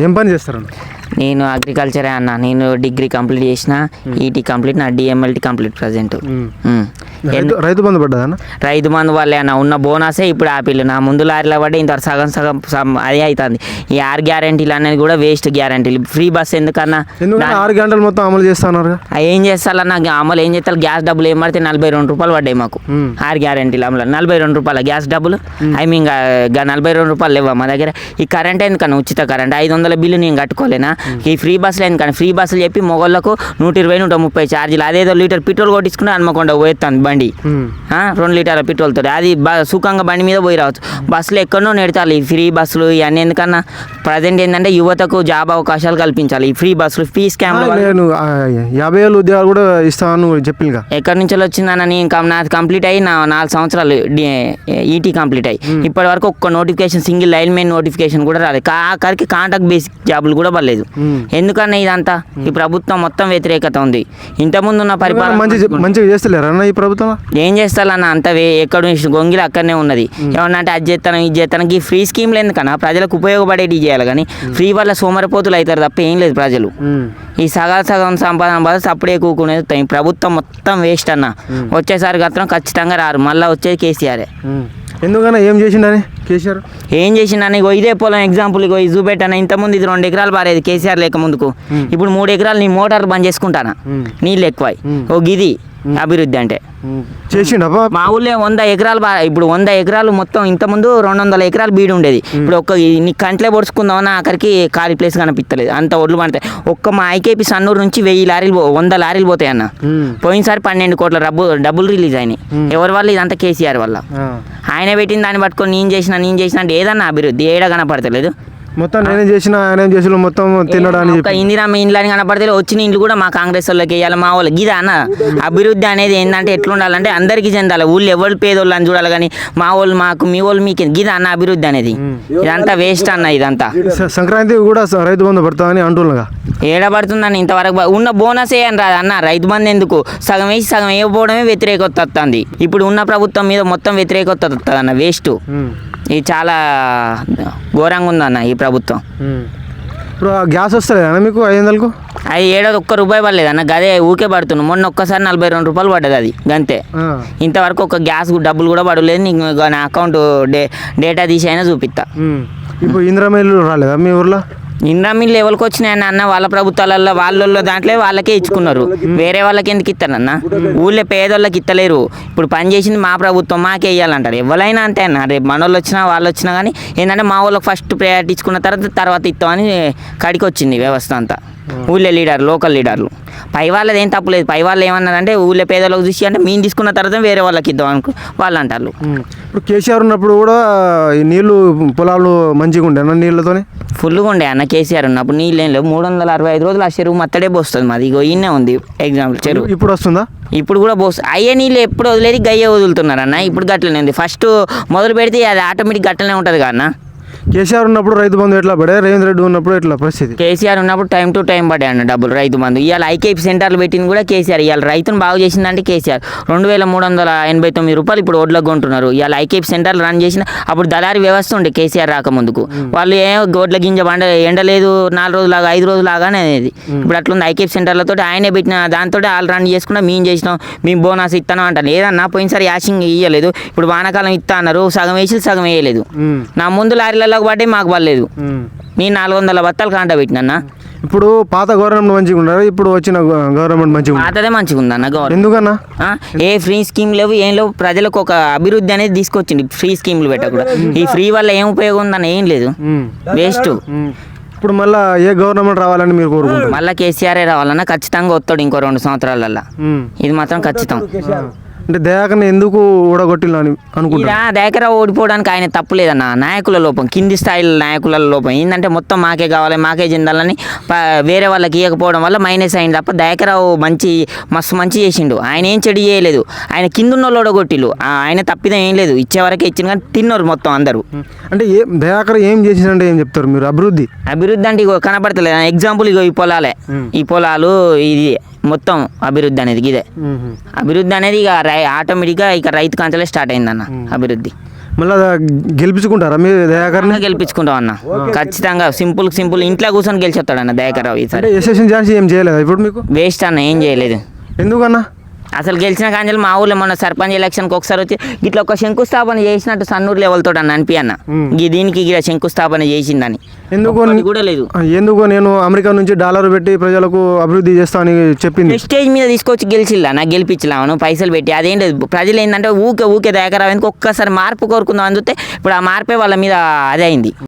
ఏం పని చేస్తారు? నేను అగ్రికల్చరే అన్న. నేను డిగ్రీ కంప్లీట్ చేసిన, ఈటీ కంప్లీట్, నా DMLT complete present. Rythu Bandhu పడ్డదా? రైతు బంధు వల్లే అన్న. ఉన్న బోనసే ఇప్పుడు ఆపిల్. నా ముందు లారీలో పడ్డ ఇంత సగం అదే అవుతుంది. ఈ 6 గ్యారంటీలు అనేది కూడా వేస్ట్ గ్యారంటీలు. ఫ్రీ బస్ ఎందుకన్నా? 6 గంటలు మొత్తం అమలు చేస్తున్నారు. ఏం చేస్తారన్న అమలు? ఏం చేస్తారు? గ్యాస్ డబ్బులు ఏం పడితే 42 రూపాయలు పడ్డాయి మాకు. 6 గ్యారంటీలు అమలు 42 రూపాయల గ్యాస్ డబ్బులు. ఐ మీన్ 42 రూపాయలు లేవా మా దగ్గర. ఈ కరెంట్ ఎందుకన్నా? ఉచిత కరెంట్ 500 బిల్లు నేను కట్టుకోలేనా? ఈ ఫ్రీ బస్సులు ఎందుకని? ఫ్రీ బస్సులు చెప్పి మొగోళ్ళకు 120, 130 ఛార్జీలు. అదేదో లీటర్ పెట్రోల్ కొట్టించుకుంటే హన్మకొండ పోయేస్తాను బండి. 2 లీటర్ల పెట్రోల్తో అది సుఖంగా బండి మీద పోయి రావచ్చు. బస్సులు ఎక్కడో నెడతారు ఈ ఫ్రీ బస్సులు. ఇవన్నీ ఎందుకన్నా? ప్రజెంట్ ఏంటంటే యువతకు జాబ్ అవకాశాలు కల్పించాలి. ఈ ఫ్రీ బస్సులు, ఫీ స్కామ్. 50,000 ఉద్యోగాలు కూడా ఇస్తాను చెప్పింది. ఎక్కడి నుంచి వచ్చిందన్న? నేను నాది కంప్లీట్ అయ్యి 4 సంవత్సరాలు ఈటీ కంప్లీట్ అయ్యి ఇప్పటి వరకు ఒక్క notification, single line main notification కూడా రాలేదు. ఆఖరికి కాంట్రాక్ట్ బేసిక్ జాబులు కూడా పడలేదు. ఎందుకన్నా ఇదంతా? ఈ ప్రభుత్వం మొత్తం వ్యతిరేకత ఉంది. ఇంతకుముందు ఉన్న పరిపాలన మంచిగా చేస్తలేరన్న ఈ ప్రభుత్వం. ఏం చేస్తారన్న? అంత ఎక్కడ గొంగిలు అక్కడనే ఉన్నది. ఏమన్నా అంటే అది చేస్తాను, ఇది చేస్తాను. ఈ ఫ్రీ స్కీమ్లు ఎందుకన్నా? ప్రజలకు ఉపయోగపడేది చేయాలి కానీ ఫ్రీ వల్ల సోమరిపోతులు అవుతారు తప్ప ఏం లేదు. ప్రజలు ఈ సగం సంపాదన బాధ అప్పుడే కూకునేది. ఈ ప్రభుత్వం మొత్తం వేస్ట్ అన్న. వచ్చేసారి మాత్రం ఖచ్చితంగా రారు. మళ్ళీ వచ్చేది కేసీఆరే. ఎందుకన్నా? ఏం చేసిండని కేసీఆర్? ఏం చేసిండని? ఇదే పొలం ఎగ్జాంపుల్ ఇది చూపెట్టాను. ఇంతకుముందు ఇది 2 ఎకరాలు పారేది కేసీఆర్ లేక ముందుకు. ఇప్పుడు 3 ఎకరాలు నీ మోటార్ బంద్ చేసుకుంటానా, నీళ్ళు ఎక్కువై. గిది అభివృద్ధి అంటే. చేసిండ మా ఊళ్ళో 100 ఎకరాలు ఇప్పుడు 100 ఎకరాలు మొత్తం. ఇంతకుముందు 200 ఎకరాలు బీడు ఉండేది. ఇప్పుడు నీ కంట్లే పొడుచుకుందామన్నా అక్కడికి ఖాళీ ప్లేస్ కనిపిస్తలేదు. అంత ఒడ్లు పడతాయి. మా ఐకేపీ సన్నూరు నుంచి 1000 లారీలు 100 లారీలు పోతాయి అన్న. పోయినసారి 12 కోట్ల డబ్బులు రిలీజ్ అయినాయి. ఎవరి వల్ల? ఇదంతా కేసీఆర్ వల్ల. ఆయన పెట్టిన దాన్ని పట్టుకొని నేను చేసిన అంటే ఏదన్నా అభివృద్ధి ఏడా కనపడతలేదు. మొత్తం నేనేం చేసిన ఆయన ఏం చేసిన మొత్తం తినడానికి ఇందిరామ ఇండ్లు అని కనపడితే వచ్చిన ఇండ్లు కూడా మా కాంగ్రెస్ వాళ్ళకి వేయాలి. మా వాళ్ళకి ఇది అన్న అభివృద్ధి అనేది ఏంటంటే ఎట్లుండాలంటే అందరికీ చెందాలి. ఊళ్ళు ఎవరు పేదోళ్ళు అని చూడాలి కానీ మా వాళ్ళు మాకు, మీ వాళ్ళు మీకు గిది అన్న అభివృద్ధి అనేది. ఇదంతా వేస్ట్ అన్న. ఇదంతా సంక్రాంతి కూడా రైతు బంధు పడుతుందని అంటున్నాగా. ఏడబడుతుందని ఇంతవరకు ఉన్న బోనస్ ఏ అని రాదు అన్న. రైతు బంధు ఎందుకు? సగం వేసి సగం వేయకపోవడమే వ్యతిరేకత వస్తుంది. ఇప్పుడు ఉన్న ప్రభుత్వం మీద మొత్తం వ్యతిరేకత వస్తుంది అన్న. వేస్ట్. ఇది చాలా ఘోరంగా ఉందన్న ఈ ప్రభుత్వం. ఇప్పుడు గ్యాస్ వస్తలేదన్న మీకు 500కు? అది ఏడాది ₹1 పడలేదన్న. గదే ఊకే పడుతున్నాను. మొన్న ఒక్కసారి 42 రూపాయలు పడ్డది. అది గంతే. ఇంతవరకు ఒక గ్యాస్ డబ్బులు కూడా పడలేదు. నీకు నా అకౌంట్ డేటా తీసి అయినా చూపిస్తా. ఇప్పుడు ఇందిరామిల్లు రాలేదా మీ ఊర్లో? ఇందిరామిల్లు ఎవరికి వచ్చినాయన్న? అన్న వాళ్ళ ప్రభుత్వాలలో వాళ్ళ దాంట్లో వాళ్ళకే ఇచ్చుకున్నారు. వేరే వాళ్ళకి ఎందుకు ఇస్తారన్న? ఊళ్ళో పేదోళ్ళకి ఇస్తలేరు. ఇప్పుడు పని చేసింది మా ప్రభుత్వం, మాకే ఇవ్వాలంటారు. ఎవరైనా అంతే అన్న. రేపు మన వాళ్ళు వచ్చినా వాళ్ళు వచ్చినా కానీ ఏంటంటే మా వాళ్ళకి ఫస్ట్ ప్రయారిటీ ఇచ్చుకున్న తర్వాత ఇస్తామని కడికి వచ్చింది వ్యవస్థ అంతా. ఊళ్ళో లీడర్, లోకల్ లీడర్లు. పై వాళ్ళది ఏం తప్పులేదు. పై వాళ్ళు ఏమన్నారంటే ఊళ్ళో పేదలకు చూసి అంటే మేము తీసుకున్న తర్వాత వేరే వాళ్ళకి ఇద్దాం అనుకో వాళ్ళు అంటారు. ఇప్పుడు కేసీఆర్ ఉన్నప్పుడు కూడా ఈ నీళ్లు పొలాలు మంచిగా ఉండే అన్న. నీళ్ళతోనే ఫుల్గా ఉండే అన్న. కేసీఆర్ ఉన్నప్పుడు నీళ్ళు ఏం లేవు. 365 రోజులు ఆ చెరువు మత్తడే పోస్తుంది మాది. ఇగో ఈయనే ఉంది ఎగ్జాంపుల్ చెరువు. ఇప్పుడు వస్తుందా? ఇప్పుడు కూడా పోస్తుంది. అయ్యే నీళ్ళు ఎప్పుడు వదిలేది గయ్యే వదులుతున్నారు అన్న. ఇప్పుడు గట్లనే ఉంది. ఫస్ట్ మొదలు పెడితే అది ఆటోమేటిక్ గట్లనే ఉంటుంది కదా అన్న. కేసీఆర్ ఉన్నప్పుడు రైతు బంధు ఎట్లా పడే? రేవంత్ రెడ్డి ఉన్నప్పుడు ఎట్లా పరిస్థితి? కేసీఆర్ ఉన్నప్పుడు టైం టు టైం పడే అన్న డబ్బులు రైతు బంధు. ఇవాళ ఐకేపీ సెంటర్లు పెట్టింది కూడా కేసీఆర్. ఇవాళ రైతును బాగు చేసిందంటే కేసీఆర్. 2389 రూపాయలు ఇప్పుడు ఓడ్లకు కొంటున్నారు. ఇవాళ ఐకేపీ సెంటర్లు రన్ చేసిన అప్పుడు దళారీ వ్యవస్థ ఉండే కేసీఆర్ రాకముందుకు. వాళ్ళు గోడ్ల గింజ ఎండలేదు 4 రోజులాగా 5 రోజులాగానే అనేది. ఇప్పుడు అట్లుంది. ఐకేపీ సెంటర్లతో ఆయనే పెట్టిన దాంతో వాళ్ళు రన్ చేసుకున్నా మేము చేసినాం, మేము బోనస్ ఇస్తాను అంటాను. ఏదన్నా పోయినసారి యాసింగ్ ఇవ్వలేదు. ఇప్పుడు వానాకాలం ఇస్తా అన్నారు. సగం వేసి సగం వేయలేదు. నా ముందు లారీలలో పడ్డే మాకు పడలేదు. నేను 400 బత్తాలు కాంట పెట్టినా. ఇప్పుడు పాత గవర్నమెంట్ మంచిగా ఉన్నారు, ఇప్పుడు వచ్చిన గవర్నమెంట్ మంచిగా పాతదే మంచిగా ఉందన్న. ఎందుకన్నా? ఏ ఫ్రీ స్కీమ్ లేవు, ఏం లేవు. ప్రజలకు ఒక అభివృద్ధి అనేది తీసుకొచ్చింది ఫ్రీ స్కీమ్లు పెట్టకుండా. ఈ ఫ్రీ వల్ల ఏం ఉపయోగం ఉందన్న? ఏం లేదు, వేస్ట్. ఇప్పుడు మళ్ళీ ఏ గవర్నమెంట్ రావాలని మీరు కోరుకుంటారు? మళ్ళీ కేసీఆర్ రావాలన్నా ఖచ్చితంగా వస్తాడు ఇంకో 2 సంవత్సరాలల్లో. ఇది మాత్రం ఖచ్చితం. అంటే దయాకర్ని ఎందుకు ఓడగొట్టిల్లని అనుకుంటా? దయాకర్ ఓడిపోవడానికి ఆయన తప్పు లేదన్న. నాయకుల లోపం, కింది స్థాయిల నాయకుల లోపం. ఏంటంటే మొత్తం మాకే కావాలి, మాకే చెందాలని వేరే వాళ్ళకి ఇవ్వకపోవడం వల్ల మైనస్ అయింది తప్ప దయాకరావు మస్తు మంచి చేసిండు. ఆయన ఏం చెడు చేయలేదు. ఆయన కింద ఉన్న వాళ్ళు ఓడగొట్టిలు. ఆయన తప్పిదం ఏం లేదు. ఇచ్చేవరకే ఇచ్చింది కానీ తిన్నారు మొత్తం అందరూ. అంటే దయాకర్ ఏం చేసిందంటే ఏం చెప్తారు మీరు? అభివృద్ధి అంటే ఇగో కనపడతలేదు. ఎగ్జాంపుల్ ఇగో ఈ పొలాలే. ఈ పొలాలు ఇది మొత్తం అభివృద్ధి అనేది ఇదే. అభివృద్ధి అనేది ఇక ఆటోమేటిక్గా ఇక రైతు కంచెలే స్టార్ట్ అయిందన్న అభివృద్ధి. మళ్ళీ గెలిపించుకుంటారా మీరు దయాకర్ని? గెలిపించుకుంటాం అన్న ఖచ్చితంగా. సింపుల్ ఇంట్లో కూర్చొని గెలిచేస్తాడు అన్న దయాకర్ రావు ఈసారి. అంటే ఎస్ఎస్సీ ఛాన్స్ ఏం చేయలేదా ఇప్పుడు మీకు? వేస్ట్ అన్న, ఏం చేయలేదు. ఎందుకన్నా? అసలు గెలిచిన కాంజలు మా ఊళ్ళో మొన్న సర్పంచ్ ఎలక్షన్కి ఒకసారి వచ్చి ఇట్లా ఒక శంకుస్థాపన చేసినట్టు సన్నూరు లెవెల్తో అన్న అనిపి అన్న దీనికి ఇలా శంకుస్థాపన చేసిందని. ఎందుకో కూడా లేదు. ఎందుకో నేను అమెరికా నుంచి డాలర్ పెట్టి ప్రజలకు అభివృద్ధి చేస్తా అని చెప్పింది. స్టేజ్ మీద తీసుకొచ్చి గెలిచిల్లా, నాకు గెలిపించలేను పైసలు పెట్టి. అదేం లేదు, ప్రజలు ఏంటంటే ఊకే దయాకర్ రావు ఒక్కసారి మార్పు కోరుకుందాం అందుతే ఇప్పుడు ఆ మార్పే వాళ్ళ మీద అదే అయింది.